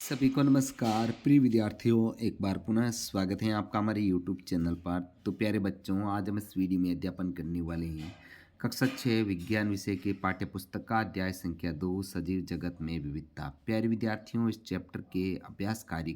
सभी को नमस्कार। प्रिय विद्यार्थियों, एक बार पुनः स्वागत है आपका हमारे यूट्यूब चैनल पर। तो प्यारे बच्चों, आज हम इस वीडियो में अध्यापन करने वाले हैं कक्षा 6 विज्ञान विषय के पाठ्य पुस्तक का अध्याय संख्या 2 सजीव जगत में विविधता। प्यारे विद्यार्थियों, इस चैप्टर के अभ्यास कार्य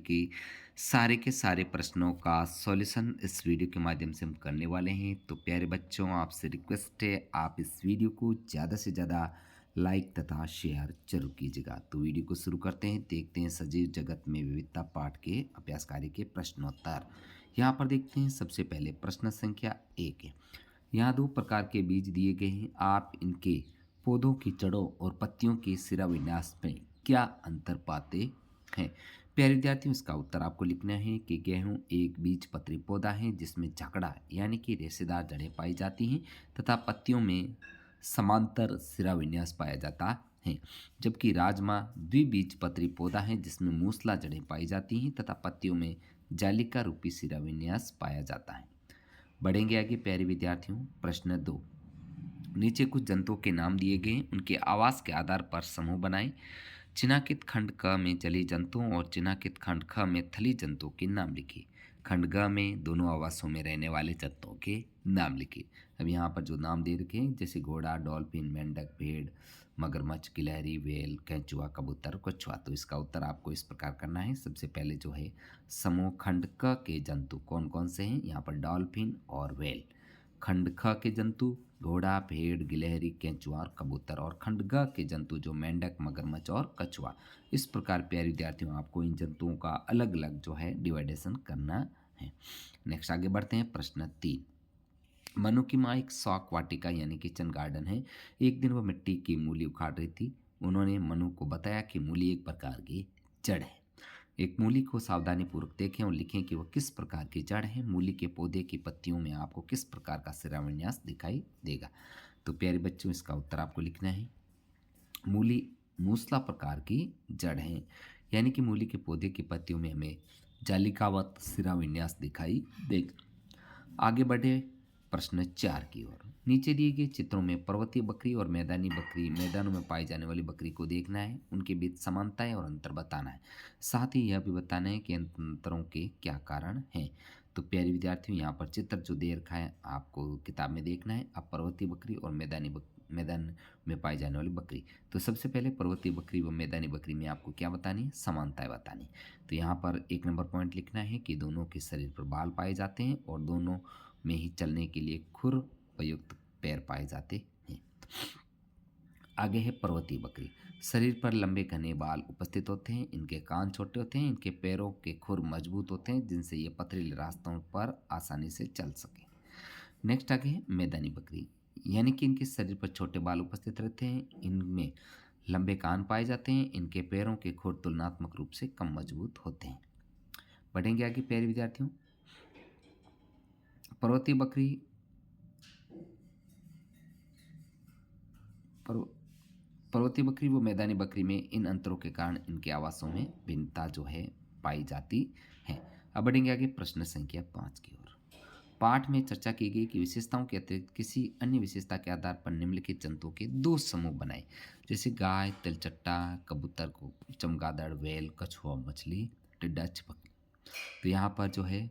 के सारे प्रश्नों का सॉल्यूशन इस वीडियो के माध्यम से हम करने वाले हैं। तो प्यारे बच्चों, आपसे रिक्वेस्ट है, आप इस वीडियो को ज़्यादा से ज़्यादा लाइक तथा शेयर जरूर कीजिएगा। तो वीडियो को शुरू करते हैं, देखते हैं सजीव जगत में विविधता पाठ के अभ्यास कार्य के प्रश्नोत्तर। यहाँ पर देखते हैं, सबसे पहले प्रश्न संख्या 1 है। यहाँ 2 प्रकार के बीज दिए गए हैं, आप इनके पौधों की जड़ों और पत्तियों के सिरा विन्यास में क्या अंतर पाते हैं। प्यारे विद्यार्थियों, इसका उत्तर आपको लिखना है कि गेहूं एक बीज पत्री पौधा है जिसमें झकड़ा यानी कि रेशेदार जड़ें पाई जाती हैं तथा पत्तियों में समांतर सिरा विन्यास पाया जाता है, जबकि राजमा द्विबीजपत्री पौधा है जिसमें मूसला जड़ें पाई जाती हैं तथा पत्तियों में जालिका रूपी सिरा विन्यास पाया जाता है। बढ़ेंगे आगे प्यारे विद्यार्थियों। प्रश्न 2, नीचे कुछ जंतुओं के नाम दिए गए, उनके आवास के आधार पर समूह बनाएं। चिन्हांकित खंड क में जलीय जंतुओं और चिन्हांकित खंड ख में थली जंतुओं के नाम लिखिए। खंड ग में दोनों आवासों में रहने वाले जंतुओं के नाम लिखिए। अब यहाँ पर जो नाम दे रखे हैं, जैसे घोड़ा, डॉल्फिन, मेंढक, भेड़, मगरमच्छ, गिलहरी, व्हेल, केंचुआ, कबूतर, कछुआ। तो इसका उत्तर आपको इस प्रकार करना है। सबसे पहले जो है समूह खंड क के जंतु कौन कौन से हैं, यहाँ पर डॉल्फिन और व्हेल। खंड ख के जंतु घोड़ा, भेड़, गिलहरी, केंचुआ और कबूतर। और खंड ग के जंतु जो मेंढक, मगरमच्छ और कछुआ। इस प्रकार प्यारे विद्यार्थियों, आपको इन जंतुओं का अलग अलग जो है डिवाइडेशन करना है। नेक्स्ट आगे बढ़ते हैं। प्रश्न 3, मनु की माँ एक शौक वाटिका यानी किचन गार्डन है। एक दिन वह मिट्टी की मूली उखाड़ रही थी। उन्होंने मनु को बताया कि मूली एक प्रकार की जड़ है। एक मूली को सावधानी पूर्वक देखें और लिखें कि वह किस प्रकार की जड़ है। मूली के पौधे की पत्तियों में आपको किस प्रकार का शिराविन्यास दिखाई देगा। तो प्यारे बच्चों, इसका उत्तर आपको लिखना है। मूली मूसला प्रकार की जड़ है, यानी कि मूली के पौधे की पत्तियों में हमें जालिकावत शिराविन्यास दिखाई देगा। आगे बढ़े प्रश्न 4 की ओर। नीचे दिए गए चित्रों में पर्वतीय बकरी और मैदानी बकरी, मैदानों में पाई जाने वाली बकरी को देखना है, उनके बीच समानताएं और अंतर बताना है। साथ ही यह भी बताना है कि अंतरों के क्या कारण हैं। तो प्यारे विद्यार्थियों, यहाँ पर चित्र जो दे रखा है आपको किताब में देखना है। अब पर्वतीय बकरी और मैदान में पाई जाने वाली बकरी। तो सबसे पहले पर्वतीय बकरी व मैदानी बकरी में आपको क्या बतानी है, समानताएं बतानी। तो यहाँ पर 1 नंबर पॉइंट लिखना है कि दोनों के शरीर पर बाल पाए जाते हैं और दोनों में ही चलने के लिए खुर उपयुक्त पैर पाए जाते हैं। आगे है पर्वतीय बकरी। शरीर पर लंबे घने बाल उपस्थित होते हैं, इनके कान छोटे होते हैं, इनके पैरों के खुर मजबूत होते हैं जिनसे ये पथरीले रास्तों पर आसानी से चल सके। नेक्स्ट आगे है मैदानी बकरी, यानी कि इनके शरीर पर छोटे बाल उपस्थित रहते हैं, इनमें लंबे कान पाए जाते हैं, इनके पैरों के खुर तुलनात्मक रूप से कम मजबूत होते हैं। बढ़ेंगे आगे प्यारे विद्यार्थियों। पर्वतीय बकरी पर्वतीय बकरी व मैदानी बकरी में इन अंतरों के कारण इनके आवासों में भिन्नता जो है पाई जाती है। अब बढ़ेंगे आगे प्रश्न संख्या 5 की ओर। पाठ में चर्चा की गई कि विशेषताओं के अतिरिक्त किसी अन्य विशेषता के आधार पर निम्नलिखित जंतुओं के 2 समूह बनाए, जैसे गाय, तिलचट्टा, कबूतर को चमगादड़, व्हेल, कछुआ, मछली, टिड्डा, छिपकली। तो यहाँ पर जो है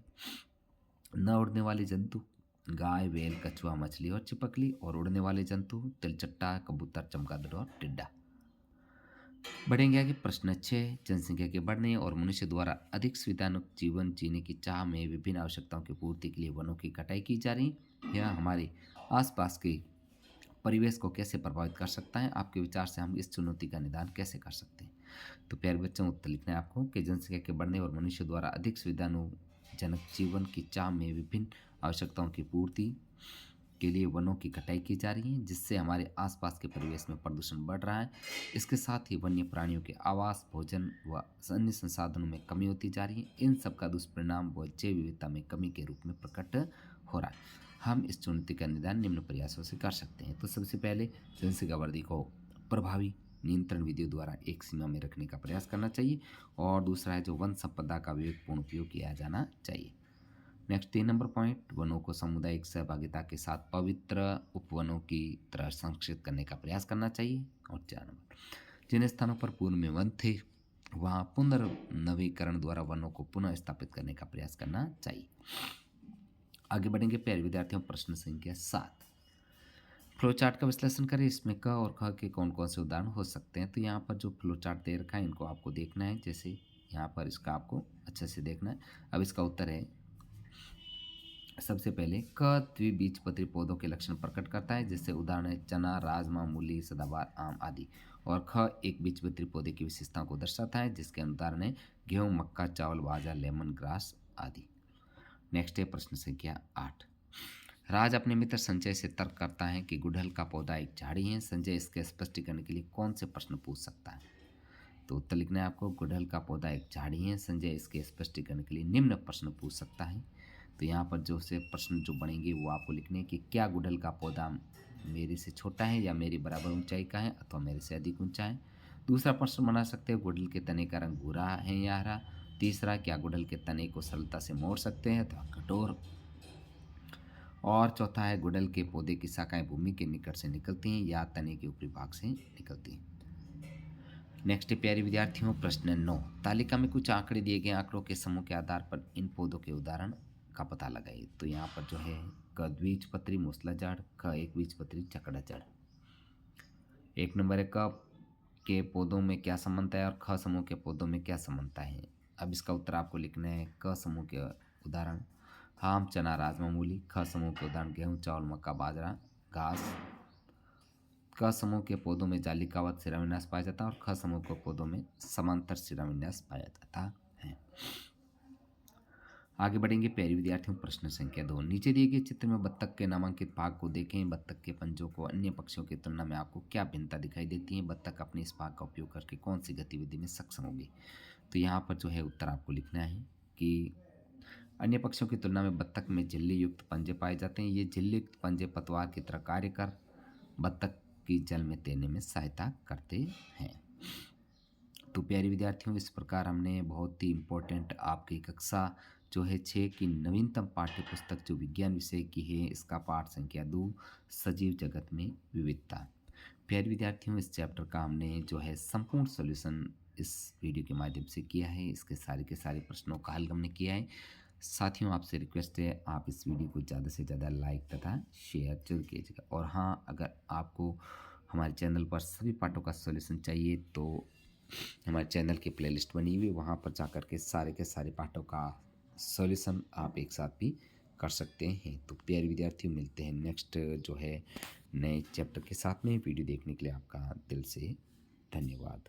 न उड़ने वाले जंतु गाय, व्हेल, कछुआ, मछली और छिपकली, और उड़ने वाले जंतु तिलचट्टा, कबूतर, चमगादड़ और टिड्डा। बढ़ेंगे आगे प्रश्न 6, जनसंख्या के बढ़ने और मनुष्य द्वारा अधिक सुविधाजनक जीवन जीने की चाह में विभिन्न आवश्यकताओं की पूर्ति के लिए वनों की कटाई की जा रही है। यह हमारे आसपास के परिवेश को कैसे प्रभावित कर सकता है, आपके विचार से हम इस चुनौती का निदान कैसे कर सकते हैं। तो प्यारे बच्चों, उत्तर लिखना है आपको कि जनसंख्या के बढ़ने और मनुष्य द्वारा अधिक सुविधाजनक जीवन की चाह में विभिन्न आवश्यकताओं की पूर्ति के लिए वनों की कटाई की जा रही है, जिससे हमारे आसपास के परिवेश में प्रदूषण बढ़ रहा है। इसके साथ ही वन्य प्राणियों के आवास, भोजन व अन्य संसाधनों में कमी होती जा रही है। इन सब का दुष्परिणाम व जैव विविधता में कमी के रूप में प्रकट हो रहा है। हम इस चुनौती का निदान निम्न प्रयासों से कर सकते हैं। तो सबसे पहले जनसंख्या वृद्धि को प्रभावी नियंत्रण विधियों द्वारा एक सीमा में रखने का प्रयास करना चाहिए, और दूसरा है जो वन संपदा का विवेकपूर्ण उपयोग किया जाना चाहिए। नेक्स्ट 3 नंबर पॉइंट, वनों को सामुदायिक सहभागिता के साथ पवित्र उपवनों की तरह संरक्षित करने का प्रयास करना चाहिए। और 4 नंबर, जिन स्थानों पर पूर्व में वन थे वहाँ पुनर्नवीकरण द्वारा वनों को पुनः स्थापित करने का प्रयास करना चाहिए। आगे बढ़ेंगे प्यारे विद्यार्थियों, प्रश्न संख्या 7। फ्लो चार्ट का विश्लेषण करें। इसमें क और ख के कौन कौन से उदाहरण हो सकते हैं। तो यहाँ पर जो फ्लो चार्ट दे रखा है इनको आपको देखना है। जैसे यहाँ पर इसका आपको अच्छे से देखना है। अब इसका उत्तर है, सबसे पहले क द्विबीजपत्री पौधों के लक्षण प्रकट करता है, जैसे उदाहरण है चना, राजमा, मूली, सदाबहार, आम आदि। और ख एक बीजपत्री पौधे की विशेषताओं को दर्शाता है, जिसके उदाहरण है गेहूं, मक्का, चावल, बाजरा, लेमन ग्रास आदि। नेक्स्ट है प्रश्न संख्या 8। राज अपने मित्र संजय से तर्क करता है कि गुड़हल का पौधा एक झाड़ी है। संजय इसके स्पष्टीकरण के लिए कौन से प्रश्न पूछ सकता है। तो उत्तर लिखना है आपको, गुड़हल का पौधा एक झाड़ी है। संजय इसके स्पष्टीकरण के लिए निम्न प्रश्न पूछ सकता है। तो यहाँ पर जो से प्रश्न जो बनेंगे वो आपको लिखने हैं कि क्या गुड़हल का पौधा मेरे से छोटा है या मेरी बराबर ऊंचाई का है अथवा मेरे से अधिक ऊंचा है। दूसरा प्रश्न बना सकते हो, गुड़हल के तने का रंग भूरा है या हरा। तीसरा, क्या गुड़हल के तने को सरलता से मोड़ सकते हैं अथवा कठोर। और चौथा है, गुड़हल के पौधे की शाखाएं भूमि के निकट से निकलती हैं या तने के ऊपरी भाग से निकलती हैं। नेक्स्ट प्यारे विद्यार्थियों, प्रश्न 9। तालिका में कुछ आंकड़े दिए गए, आंकड़ों के समूह के आधार पर इन पौधों के उदाहरण का पता लगाइए। तो यहाँ पर जो है क द्विबीजपत्री मूसलाझाड़, ख एक बीजपत्री चकड़ाचड़। एक नंबर है, क के पौधों में क्या समानता है और ख समूह के पौधों में क्या समानता है। अब इसका उत्तर आपको लिखना है। क समूह के उदाहरण आम, चना, राजमा, मूली। ख समूह के उदाहरण गेहूं, चावल, मक्का, बाजरा, घास। क समूह के पौधों में जालिकावत शिराविन्यास पाया जाता है और ख समूह के पौधों में समांतर शिराविन्यास पाया जाता है। आगे बढ़ेंगे प्यारे विद्यार्थियों, प्रश्न संख्या 2। नीचे दिए गए चित्र में बत्तख के नामांकित भाग को देखें। बत्तख के पंजों को अन्य पक्षियों की तुलना में आपको क्या भिन्नता दिखाई देती है। बत्तख अपने इस भाग का उपयोग करके कौन सी गतिविधि में सक्षम होगी। तो यहाँ पर जो है उत्तर आपको लिखना है कि अन्य पक्षियों की तुलना में बत्तख में झिल्ली युक्त पंजे पाए जाते हैं। ये झिल्ली युक्त पंजे पतवार की तरह कार्य कर बत्तख की जल में तैरने में सहायता करते हैं। तो प्यारे विद्यार्थियों, इस प्रकार हमने बहुत ही इम्पोर्टेंट आपकी कक्षा जो है 6 की नवीनतम पाठ्य पुस्तक जो विज्ञान विषय की है, इसका पाठ संख्या 2 सजीव जगत में विविधता। प्यारे विद्यार्थियों, इस चैप्टर का हमने जो है संपूर्ण सॉल्यूशन इस वीडियो के माध्यम से किया है। इसके सारे के सारे प्रश्नों का हल हमने किया है। साथियों, आपसे रिक्वेस्ट है आप इस वीडियो को ज़्यादा से ज़्यादा लाइक तथा शेयर जरूर कीजिएगा। और हाँ, अगर आपको हमारे चैनल पर सभी पाठों का सॉल्यूशन चाहिए तो हमारे चैनल की प्लेलिस्ट बनी हुई, वहाँ पर जाकर के सारे पाठों का सॉल्यूशन आप एक साथ भी कर सकते हैं। तो प्यारे विद्यार्थियों, मिलते हैं नेक्स्ट जो है नए चैप्टर के साथ में। वीडियो देखने के लिए आपका दिल से धन्यवाद।